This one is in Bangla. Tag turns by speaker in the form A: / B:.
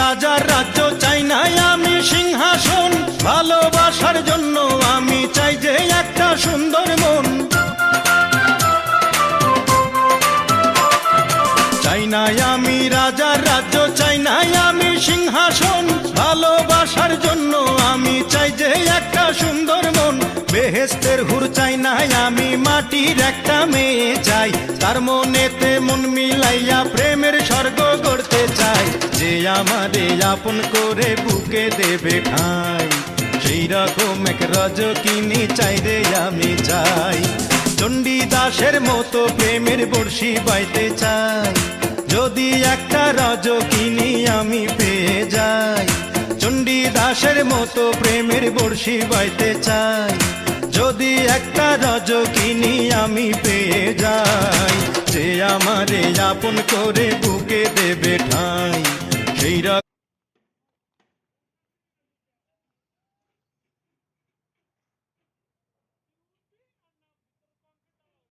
A: রাজার রাজ্য চাই না আমি সিংহাসন, ভালোবাসার জন্য আমি চাই যে একটা সুন্দর মন। চাই না আমি রাজার রাজ্য, চাই না আমি সিংহাসন, ভালোবাসার জন্য আমি চাই যে একটা সুন্দর মন। বেহেশতের হুর চাই না আমি, মাটির একটা মেয়ে চাই, তার মনেতে মন মিলাইয়া প্রেমের স্বর্গ গড়তে চাই। যে আমারে আপন করে বুকে দেবে ঠাঁই, সেই রকম এক রজকিনী চাই রে আমি চাই। চণ্ডীদাসের মতো প্রেমের বর্ষি বাইতে চাই, যদি একটা রজকিনী আমি পেয়ে যাই। চণ্ডীদাসের মতো প্রেমের বর্ষি বাইতে চাই, যদি একটা রজকিনী আমি পেয়ে যাই। যে আমারে আপন করে বুকে দেবে ঠাঁই, সেই